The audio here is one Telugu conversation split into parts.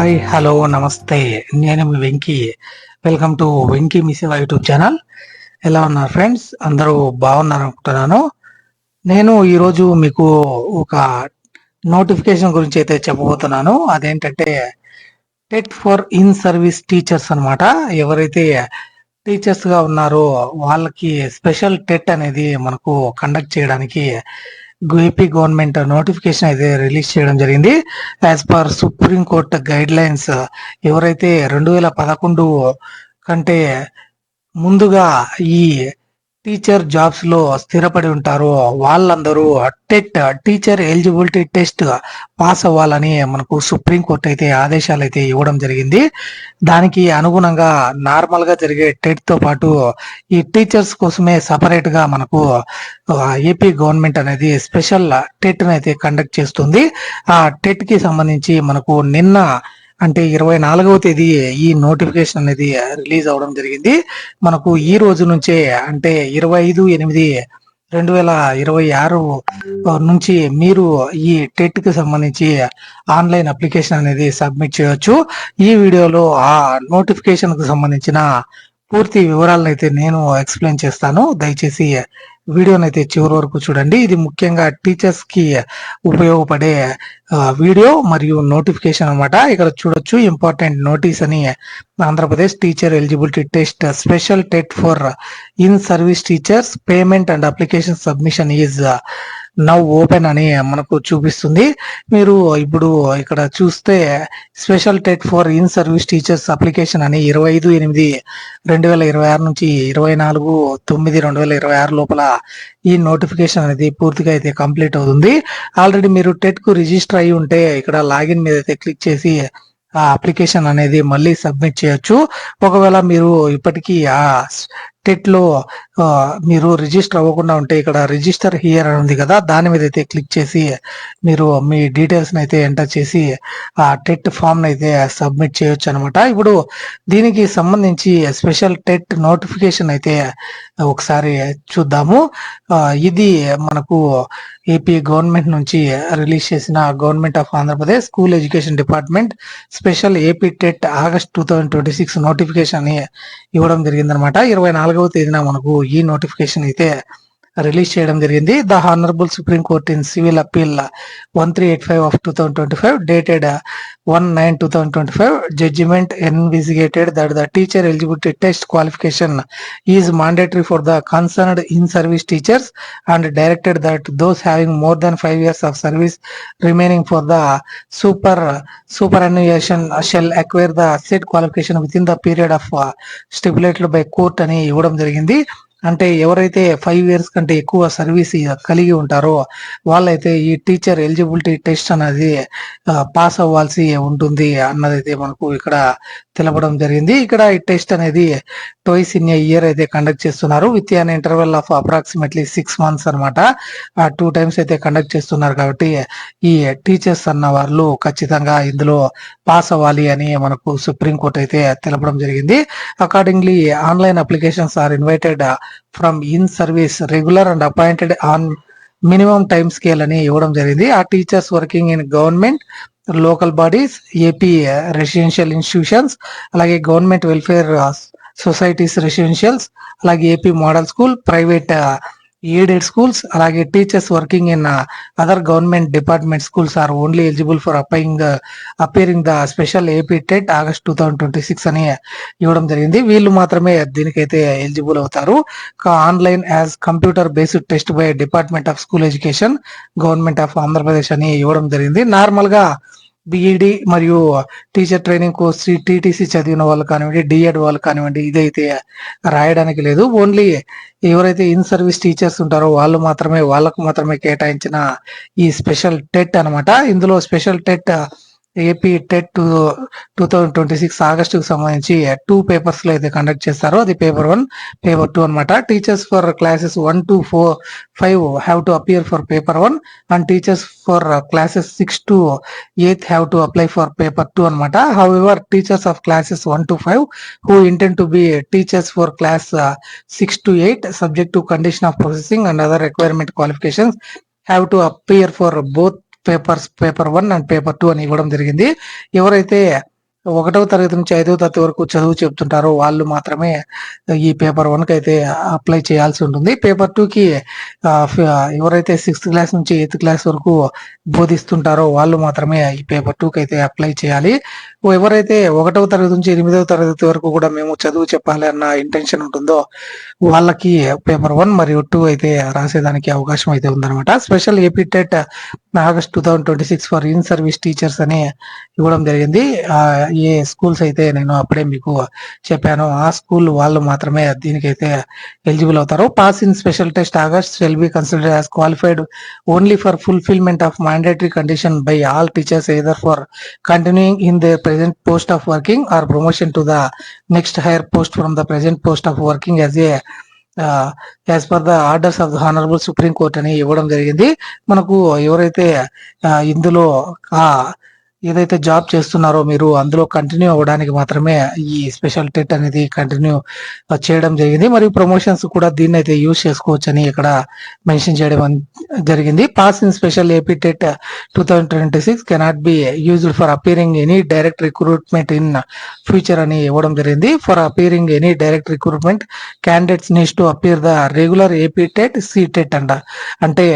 హాయ్ హలో నమస్తే. నేను మీ వెంకీ. వెల్కమ్ టు వెంకీ మిసివా యూట్యూబ్ ఛానల్. ఎలా ఉన్నారు ఫ్రెండ్స్? అందరూ బాగున్నారు అనుకుంటున్నాను. నేను ఈరోజు మీకు ఒక నోటిఫికేషన్ గురించి అయితే చెప్పబోతున్నాను. అదేంటంటే TET for in service teachers అన్నమాట. ఎవరైతే టీచర్స్ గా ఉన్నారో వాళ్ళకి స్పెషల్ టెట్ అనేది మనకు కండక్ట్ చేయడానికి ఏపీ గవర్నమెంట్ నోటిఫికేషన్ అయితే రిలీజ్ చేయడం జరిగింది. As per supreme court guide lines, ఎవరైతే 2011 కంటే ముందుగా ఈ టీచర్ జాబ్స్ లో స్థిరపడి ఉంటారో వాళ్ళందరూ TET teacher eligibility test pass అవ్వాలని మనకు సుప్రీం కోర్ట్ అయితే ఆదేశాలు అయితే ఇవ్వడం జరిగింది. దానికి అనుగుణంగా నార్మల్ గా జరిగే టెట్ తో పాటు ఈ టీచర్స్ కోసమే సపరేట్ గా మనకు ఏపీ గవర్నమెంట్ అనేది స్పెషల్ టెట్ అయితే కండక్ట్ చేస్తుంది. ఆ టెట్ కి సంబంధించి మనకు నిన్న అంటే 24వ తేదీ ఈ నోటిఫికేషన్ అనేది రిలీజ్ అవడం జరిగింది. మనకు ఈ రోజు నుంచే అంటే 25/8/2026 నుంచి మీరు ఈ టెట్ కి సంబంధించి ఆన్లైన్ అప్లికేషన్ అనేది సబ్మిట్ చేయొచ్చు. ఈ వీడియోలో ఆ నోటిఫికేషన్ కు సంబంధించిన పూర్తి వివరాలను అయితే నేను ఎక్స్ప్లెయిన్ చేస్తాను. దయచేసి వీడియోని అయితే చివరి వరకు చూడండి. ఇది ముఖ్యంగా టీచర్స్ కి ఉపయోగపడే వీడియో మరియు నోటిఫికేషన్ అన్నమాట. ఇక్కడ చూడొచ్చు, ఇంపార్టెంట్ నోటీస్ అని Andhra Pradesh teacher eligibility test special TET for in service teachers payment and application submission is now open అని మనకు చూపిస్తుంది. మీరు ఇప్పుడు ఇక్కడ చూస్తే special TET for in service teachers application అని 25/8/2026 నుంచి 24/9/2026 లోపల ఈ నోటిఫికేషన్ అనేది పూర్తిగా అయితే కంప్లీట్ అవుతుంది. ఆల్రెడీ మీరు టెట్ కు రిజిస్టర్ అయి ఉంటే ఇక్కడ లాగిన్ మీద అయితే క్లిక్ చేసి ఆ అప్లికేషన్ అనేది మళ్ళీ సబ్మిట్ చేయొచ్చు. ఒకవేళ మీరు ఇప్పటికీ ఆ టెట్ లో మీరు రిజిస్టర్ అవ్వకుండా ఉంటే ఇక్కడ రిజిస్టర్ హియర్ అని ఉంది కదా, దాని మీద అయితే క్లిక్ చేసి మీరు మీ డీటెయిల్స్ అయితే ఎంటర్ చేసి ఆ టెట్ ఫామ్ అయితే సబ్మిట్ చేయొచ్చు అనమాట. ఇప్పుడు దీనికి సంబంధించి స్పెషల్ టెట్ నోటిఫికేషన్ అయితే ఒకసారి చూద్దాము. ఇది మనకు ఏపీ గవర్నమెంట్ నుంచి రిలీజ్ చేసిన government of Andhra Pradesh school education department special AP TET August 2026 notification అని ఇవ్వడం జరిగిందనమాట. 24వ తేదీన మనకు ఈ నోటిఫికేషన్ అయితే రిలీజ్ చేయడం జరిగింది. The honourable Supreme Court in civil appeal 1385 of 2025 dated 1/9/2025 judgment investigated that the teacher eligibility test qualification is mandatory for the concerned in service teachers and directed that those having more than 5 years of service remaining for the superannuation shall acquire the said qualification within the period of stipulated by court అని ఇవ్వడం జరిగింది. అంటే ఎవరైతే 5 years కంటే ఎక్కువ సర్వీస్ కలిగి ఉంటారో వాళ్ళైతే ఈ టీచర్ ఎలిజిబిలిటీ టెస్ట్ అనేది పాస్ అవ్వాల్సి ఉంటుంది అన్నదైతే మనకు ఇక్కడ తెలపడం జరిగింది. ఇక్కడ ఈ టెస్ట్ అనేది ట్వైస్ ఇన్ ఏ ఇయర్ అయితే కండక్ట్ చేస్తున్నారు with an interval of approximately 6 months అనమాట. 2 times అయితే కండక్ట్ చేస్తున్నారు కాబట్టి ఈ టీచర్స్ అన్న వాళ్ళు ఖచ్చితంగా ఇందులో పాస్ అవ్వాలి అని మనకు సుప్రీం కోర్ట్ అయితే తెలపడం జరిగింది. Accordingly online applications are invited from in service regular and appointed on minimum time scale అని ఇవ్వడం జరిగింది. ఆ teachers working in government local bodies, AP residential institutions, అలాగే గవర్నమెంట్ వెల్ఫేర్ సొసైటీస్ రెసిడెన్షియల్స్, అలాగే AP model school, private aided schools, అలాగే teachers working in other government department schools are only eligible for appearing the special AP TET August 2026 అని ఇవ్వడం జరిగింది. వీళ్ళు మాత్రమే దీనికైతే ఎలిజిబుల్ అవుతారు. Online as computer based test by department of school education government of Andhra Pradesh అని ఇవ్వడం జరిగింది. నార్మల్ గా బిఈడి మరియు టీచర్ ట్రైనింగ్ కోర్స్ టీటీసీ చదివిన వాళ్ళు కానివ్వండి, డిఎడ్ వాళ్ళు కానివ్వండి, ఇదైతే రాయడానికి లేదు. ఓన్లీ ఎవరైతే ఇన్ సర్వీస్ టీచర్స్ ఉంటారో వాళ్ళకు మాత్రమే కేటాయించిన ఈ స్పెషల్ టెట్ అనమాట. ఇందులో స్పెషల్ టెట్ ఏపీ టెట్ 2026 ఆగస్టుకు సంబంధించి 2 పేపర్స్ లో అయితే కండక్ట్ చేస్తారు. అది పేపర్ 1, పేపర్ 2 అనమాట. Teachers for classes 1 to 5 have to appear for paper 1 and teachers for classes 6 to 8 have to apply for paper 2 అనమాట. However teachers of classes 1 to 5 who intend to be teachers for class 6 to 8 subject to condition of processing and other requirement qualifications have to appear for both paper 1 and paper 2 అని ఇవ్వడం జరిగింది. ఎవరైతే ఒకటవ తరగతి నుంచి 5వ తరగతి వరకు చదువు చెప్తుంటారో వాళ్ళు మాత్రమే ఈ పేపర్ 1 కి అయితే అప్లై చేయాల్సి ఉంటుంది. పేపర్ 2 కి ఎవరైతే 6th క్లాస్ నుంచి 8th క్లాస్ వరకు బోధిస్తుంటారో వాళ్ళు మాత్రమే ఈ పేపర్ 2 కి అయితే అప్లై చేయాలి. ఎవరైతే 1వ తరగతి నుంచి 8వ తరగతి వరకు కూడా మేము చదువు చెప్పాలి అన్న ఇంటెన్షన్ ఉంటుందో వాళ్ళకి పేపర్ 1 మరియు 2 అయితే రాసేదానికి అవకాశం అయితే ఉందన్నమాట. Special AP TET August 2026 for in service teachers అని ఇవ్వడం జరిగింది. ఏ స్కూల్స్ అయితే నేను అప్పుడే మీకు చెప్పాను ఆ స్కూల్ వాళ్ళు మాత్రమే దీనికైతే ఎలిజిబుల్ అవుతారు. Pass in special test August shall be considered as qualified only for fulfilment of mandatory condition by all teachers either for continuing in the present post of working or promotion to the next hire post from the present post of working as per the orders of the honourable Supreme court అని ఇవ్వడం జరిగింది. మనకు ఎవరైతే ఇందులో ఏదైతే జాబ్ చేస్తున్నారో మీరు అందులో కంటిన్యూ అవ్వడానికి మాత్రమే ఈ స్పెషల్ టెట్ అనేది కంటిన్యూ చేయడం జరిగింది. మరియు ప్రమోషన్స్ కూడా దీన్ని అయితే యూజ్ చేసుకోవచ్చు అని ఇక్కడ మెన్షన్ చేయడం జరిగింది. Pass in special AP TET 2026 cannot be used for appearing any direct recruitment in future అని ఇవ్వడం జరిగింది. For appearing any direct recruitment candidates needs to appear the regular AP TET C TET అంటే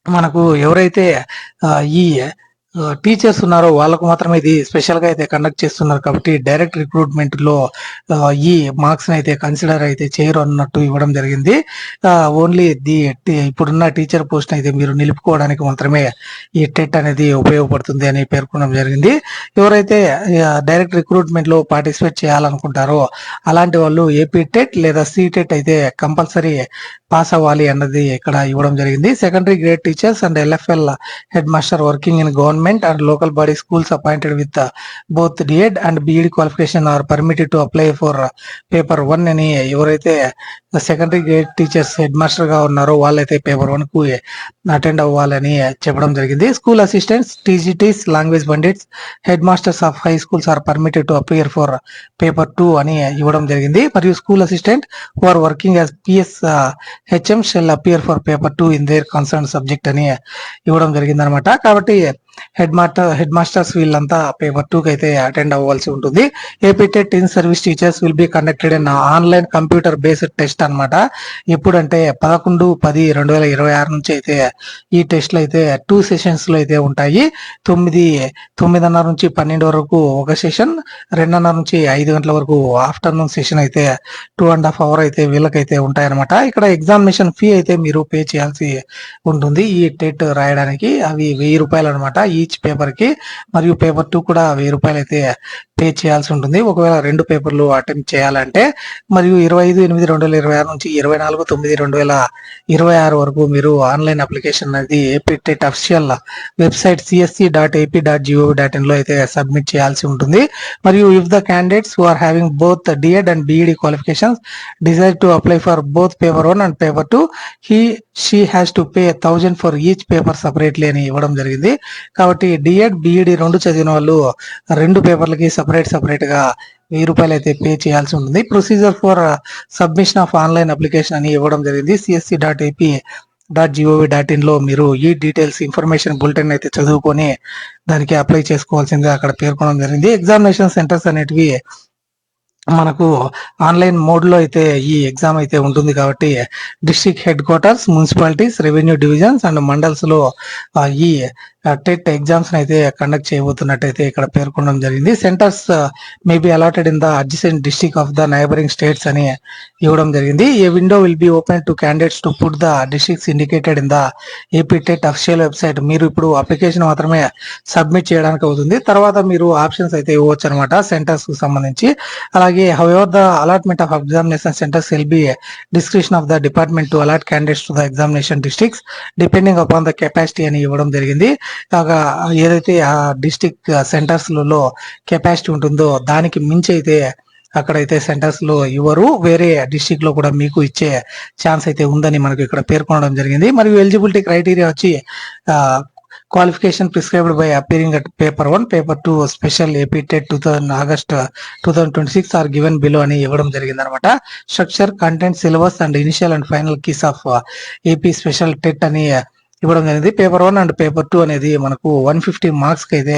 మనకు ఎవరైతే ఈ టీచర్స్ ఉన్నారో వాళ్ళకు మాత్రమే ఇది స్పెషల్ గా అయితే కండక్ట్ చేస్తున్నారు కాబట్టి డైరెక్ట్ రిక్రూట్మెంట్ లో ఈ మార్క్స్ అయితే కన్సిడర్ అయితే చేయరు అన్నట్టు ఇవ్వడం జరిగింది. ఓన్లీ ఇప్పుడున్న టీచర్ పోస్ట్ అయితే మీరు నిలుపుకోవడానికి మాత్రమే ఈ టెట్ అనేది ఉపయోగపడుతుంది అని పేర్కొనడం జరిగింది. ఎవరైతే డైరెక్ట్ రిక్రూట్మెంట్ లో పార్టిసిపేట్ చేయాలనుకుంటారో అలాంటి వాళ్ళు ఏపీ టెట్ లేదా సి టెట్ అయితే కంపల్సరీ పాస్ అవ్వాలి అన్నది ఇక్కడ ఇవ్వడం జరిగింది. Secondary grade teachers and LFL head master working in government and local body schools appointed with both DEd and BEd qualification are permitted to apply for paper 1 అని ఎవరైతే secondary grade teachers head master గా ఉన్నారో వాళ్ళైతే పేపర్ 1 కు అటెండ్ అవ్వాలని చెప్పడం జరిగింది. School assistants, TGTs, language pandits, head masters of high schools are permitted to appear for paper 2 అని ఇవ్వడం జరిగింది. మరియు school assistant who are working as PS HM shall appear for paper 2 in their concern subject అని ఇవ్వడం జరిగింది అనమాట. కాబట్టి హెడ్ మాస్టర్స్ వీళ్ళంతా పేపర్ 2 కి అయితే అటెండ్ అవ్వాల్సి ఉంటుంది. AP TET in service teachers will be conducted in online computer based test అనమాట. ఎప్పుడంటే 11/10/2026 నుంచి అయితే ఈ టెస్ట్లు అయితే 2 సెషన్స్ లో అయితే ఉంటాయి. 9:30 నుంచి 12 వరకు ఒక సెషన్, 2:30 నుంచి 5 గంటల వరకు ఆఫ్టర్నూన్ సెషన్ అయితే 2.5 hours అయితే వీళ్ళకైతే ఉంటాయన్నమాట. ఇక్కడ ఎగ్జామినేషన్ ఫీ అయితే మీరు పే చేయాల్సి ఉంటుంది ఈ టెట్ రాయడానికి. అవి 1000 రూపాయలు అనమాట ఈచ్ పేపర్ కి. మరియు పేపర్ 2 కూడా 1000 రూపాయలు అయితే పే చేయాల్సి ఉంటుంది ఒకవేళ 2 పేపర్లు అటెంప్ట్ చేయాలంటే. మరియు 25/8/2026 నుంచి 24/9/2026 వరకు మీరు ఆన్లైన్ అప్లికేషన్ అనేది AP TET official website csc.ap.gov.in లో అయితే సబ్మిట్ చేయాల్సి ఉంటుంది. మరియు if the candidates who are having both DEd and BEd qualifications desire to apply for both paper 1 and paper 2 she has to pay 1000 for each paper separately అని ఇవ్వడం జరిగింది. కాబట్టి డిఎడ్ బిఈడి 2 చదివిన వాళ్ళు 2 పేపర్లకి సపరేట్ గా 1000 రూపాయలు అయితే పే చేయాల్సి ఉంటుంది. Procedure for submission of online application అని ఇవ్వడం జరిగింది. csc.ap.gov.in లో మీరు ఈ డీటెయిల్స్ ఇన్ఫర్మేషన్ బులెటిన్ అయితే చదువుకొని దానికి అప్లై చేసుకోవాల్సిందిగా అక్కడ పేర్కొనడం జరిగింది. ఎగ్జామినేషన్ సెంటర్స్ అనేటివి మనకు ఆన్లైన్ మోడ్ లో అయితే ఈ ఎగ్జామ్ అయితే ఉంటుంది కాబట్టి district headquarters, municipalities, revenue divisions and mandals లో ఈ టెట్ ఎగ్జామ్స్ అయితే కండక్ట్ చేయబోతున్నట్టయితే ఇక్కడ పేర్కొనడం జరిగింది. Centres may be allotted in the adjacent district of the neighbouring states అని ఇవ్వడం జరిగింది. A window will be open to candidates to put the districts indicated in the AP TET official website. మీరు ఇప్పుడు అప్లికేషన్ మాత్రమే సబ్మిట్ చేయడానికి అవుతుంది. తర్వాత మీరు ఆప్షన్స్ అయితే ఇవ్వచ్చు అనమాట సెంటర్స్ కు సంబంధించి. అలాగే however the allotment of examination centres will be description of the department to allot candidates to the examination districts depending upon the capacity అని ఇవ్వడం జరిగింది. కాగా ఏదైతే ఆ డిస్ట్రిక్ట్ సెంటర్స్ లలో కెపాసిటీ ఉంటుందో దానికి మించి అయితే అక్కడైతే సెంటర్స్ లో ఇవ్వరు. వేరే డిస్ట్రిక్ట్ లో కూడా మీకు ఇచ్చే ఛాన్స్ అయితే ఉందని మనకు ఇక్కడ పేర్కొనడం జరిగింది. మరియు ఎలిజిబిలిటీ క్రైటీరియా వచ్చి qualification prescribed by appearing at paper 1, paper 2 special AP TET August 2026 are given below అని ఇవ్వడం జరిగింది అనమాట. Structure, content, syllabus and initial and final keys of AP special TET అని ఇవ్వడం జరిగింది. పేపర్ 1 అండ్ పేపర్ 2 అనేది మనకు 150 మార్క్స్ కి అయితే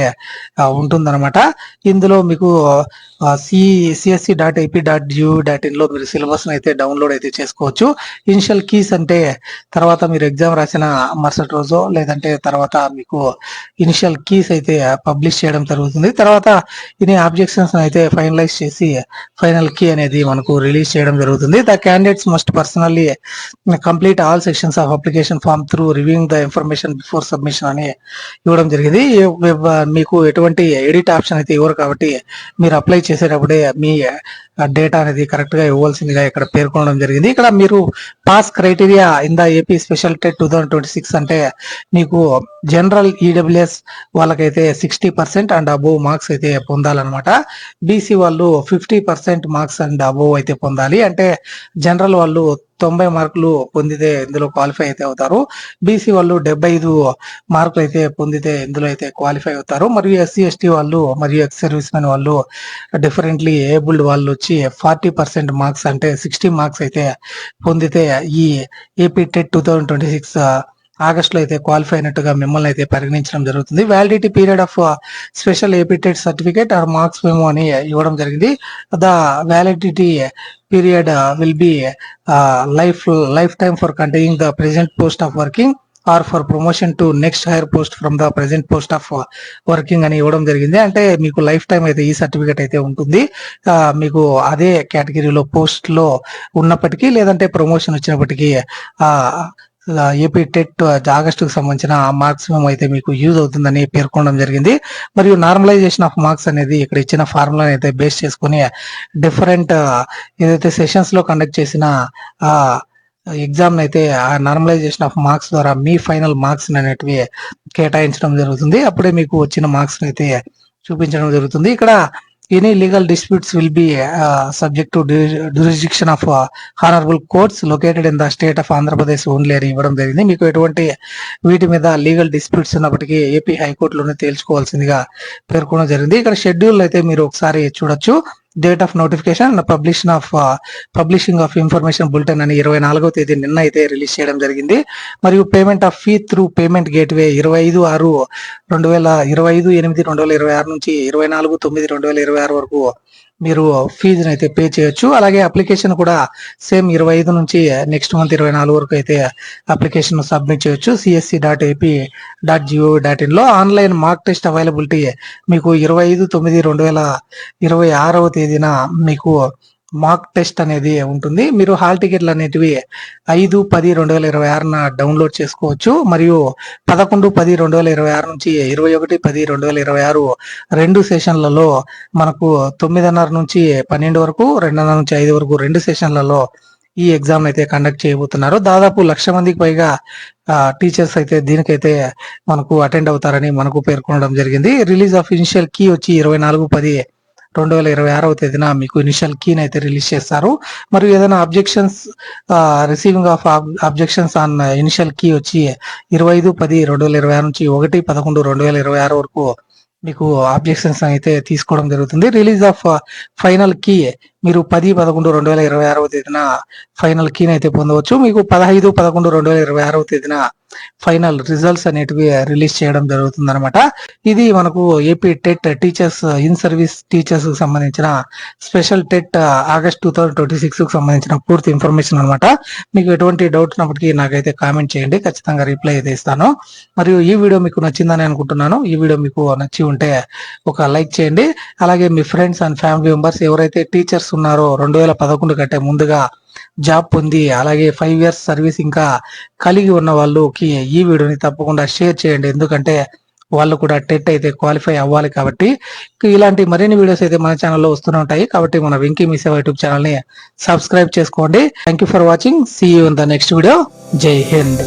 ఉంటుందన్నమాట. ఇందులో మీకు csc.ap.gov.in లో మీరు సిలబస్ అయితే డౌన్లోడ్ అయితే చేసుకోవచ్చు. ఇనిషియల్ కీస్ అంటే తర్వాత మీరు ఎగ్జామ్ రాసిన మరుసటి రోజు లేదంటే తర్వాత మీకు ఇనిషియల్ కీస్ అయితే పబ్లిష్ చేయడం జరుగుతుంది. తర్వాత ఇన్ని ఆబ్జెక్షన్స్ అయితే ఫైనలైజ్ చేసి ఫైనల్ కీ అనేది మనకు రిలీజ్ చేయడం జరుగుతుంది. The candidates must personally complete all sections of application form through reviewing the information before submission అని ఇవ్వడం జరిగింది. మీకు ఎటువంటి ఎడిట్ ఆప్షన్ అయితే ఇవ్వరు కాబట్టి మీరు అప్లై చేసేటప్పుడే మీ డేటా అనేది కరెక్ట్ గా ఇవ్వాల్సిందిగా ఇక్కడ పేర్కొనడం జరిగింది. ఇక్కడ మీరు pass criteria in the AP special TET 2026 అంటే మీకు జనరల్ ఈడబ్ల్యూఎస్ వాళ్ళకైతే 60% అండ్ అబోవ్ మార్క్స్ అయితే పొందాలన్నమాట. బీసీ వాళ్ళు 50% మార్క్స్ అండ్ అబోవ్ అయితే పొందాలి. అంటే జనరల్ వాళ్ళు 90 మార్కులు పొందితే ఇందులో క్వాలిఫై అయితే అవుతారు. బీసీ వాళ్ళు 75 మార్కులు అయితే పొందితే ఇందులో అయితే క్వాలిఫై అవుతారు. మరియు ఎస్సీ ఎస్టీ వాళ్ళు మరియు ఎక్స్ సర్వీస్ మెన్ వాళ్ళు డిఫరెంట్లీ ఏబుల్డ్ వాళ్ళు వచ్చి 40% మార్క్స్ అంటే 60 మార్క్స్ అయితే పొందితే ఈ ఏపీ టెట్ 2026 ఆగస్ట్ లో అయితే క్వాలిఫై అయినట్టుగా మిమ్మల్ని అయితే పరిగణించడం జరుగుతుంది. Validity period of special AP TET certificate or marks memo అని ఇవ్వడం జరిగింది. The validity period will be life time for continuing the present post of working or for promotion to next hire post from the present post of working అని ఇవ్వడం జరిగింది. అంటే మీకు లైఫ్ టైం అయితే ఈ సర్టిఫికేట్ అయితే ఉంటుంది. మీకు అదే కేటగిరీలో పోస్ట్ లో ఉన్నప్పటికీ లేదంటే ప్రమోషన్ వచ్చినప్పటికీ ఏపీ టెట్ ఆగస్టుకు సంబంధించిన మార్క్స్ అయితే మీకు యూజ్ అవుతుందని పేర్కొనడం జరిగింది. మరియు నార్మలైజేషన్ ఆఫ్ మార్క్స్ అనేది ఇక్కడ ఇచ్చిన ఫార్ములా అయితే బేస్ చేసుకుని డిఫరెంట్ ఏదైతే సెషన్స్ లో కండక్ట్ చేసిన ఎగ్జామ్ అయితే ఆ నార్మలైజేషన్ ఆఫ్ మార్క్స్ ద్వారా మీ ఫైనల్ మార్క్స్ అనేటివి కేటాయించడం జరుగుతుంది. అప్పుడే మీకు వచ్చిన మార్క్స్ అయితే చూపించడం జరుగుతుంది. ఇక్కడ any legal disputes will be subject to jurisdiction of honourable courts located in the state of Andhra Pradesh only అని ఇవ్వడం జరిగింది. మీకు ఎటువంటి వీటి మీద లీగల్ డిస్ప్యూట్స్ ఉన్నప్పటికీ ఏపీ హైకోర్టులోనే తేల్చుకోవాల్సిందిగా పేర్కొనడం జరిగింది. ఇక్కడ షెడ్యూల్ అయితే మీరు ఒకసారి చూడొచ్చు. Date of notification publishing of information bulletin అని 24వ తేదీ నిన్న అయితే రిలీజ్ చేయడం జరిగింది. మరియు payment of fee through payment gateway 25/8/2026 నుంచి 24/9/2026 వరకు మీరు ఫీజుని అయితే పే చేయొచ్చు. అలాగే అప్లికేషన్ కూడా సేమ్ 25 నుంచి నెక్స్ట్ మంత్ 24 వరకు అయితే అప్లికేషన్ సబ్మిట్ చేయొచ్చు. csc.ap.gov.in లో ఆన్లైన్ మార్క్ టెస్ట్ అవైలబిలిటీ మీకు 25/9/2026 తేదీన మీకు మాక్ టెస్ట్ అనేది ఉంటుంది. మీరు హాల్ టికెట్లు అనేటివి 5/10/2026 డౌన్లోడ్ చేసుకోవచ్చు. మరియు 11/10/2026 నుంచి 21/10/2026 రెండు సెషన్లలో మనకు 9:30 నుంచి 12 వరకు 2:30 నుంచి 5 వరకు రెండు సెషన్లలో ఈ ఎగ్జామ్ అయితే కండక్ట్ చేయబోతున్నారు. దాదాపు 1,00,000 మందికి పైగా టీచర్స్ అయితే దీనికైతే మనకు అటెండ్ అవుతారని మనకు పేర్కొనడం జరిగింది. రిలీజ్ ఆఫ్ ఇనిషియల్ కీ వచ్చి 24/10/2026 తేదీన మీకు ఇనిషియల్ కీని అయితే రిలీజ్ చేస్తారు. మరియు ఏదైనా objections receiving of objections on initial key వచ్చి 25/10/2026 నుంచి 1/11/2026 వరకు మీకు ఆబ్జెక్షన్స్ అయితే తీసుకోవడం జరుగుతుంది. రిలీజ్ ఆఫ్ ఫైనల్ కీ మీరు 10/11/2026 తేదీన ఫైనల్ కీని అయితే పొందవచ్చు. మీకు 15/11/2026 తేదీన ఫైనల్ రిజల్ట్స్ అనేటివి రిలీజ్ చేయడం జరుగుతుంది అనమాట. ఇది మనకు AP TET teachers in service teachers కు సంబంధించిన స్పెషల్ టెట్ ఆగస్ట్ 2026 కు సంబంధించిన పూర్తి ఇన్ఫర్మేషన్ అనమాట. మీకు ఎటువంటి డౌట్ ఉన్నప్పటికీ నాకైతే కామెంట్ చేయండి, ఖచ్చితంగా రిప్లై అయితే ఇస్తాను. మరియు ఈ వీడియో మీకు నచ్చిందని అనుకుంటున్నాను. ఈ వీడియో మీకు నచ్చి ఉంటే ఒక లైక్ చేయండి. అలాగే మీ ఫ్రెండ్స్ అండ్ ఫ్యామిలీ మెంబర్స్ ఎవరైతే టీచర్స్ ఉన్నారో 2011 కంటే ముందుగా జాబ్ పొంది అలాగే 5 years సర్వీస్ ఇంకా కలిగి ఉన్న వాళ్ళకి ఈ వీడియోని తప్పకుండా షేర్ చేయండి. ఎందుకంటే వాళ్ళు కూడా టెట్ అయితే క్వాలిఫై అవ్వాలి కాబట్టి. ఇలాంటి మరిన్ని వీడియోస్ అయితే మన ఛానల్లో వస్తూనే ఉంటాయి కాబట్టి మన వెంకీ మీ సేవ యూట్యూబ్ ఛానల్ ని సబ్స్క్రైబ్ చేసుకోండి. Thank you for watching. See you in the next video. జై హింద్.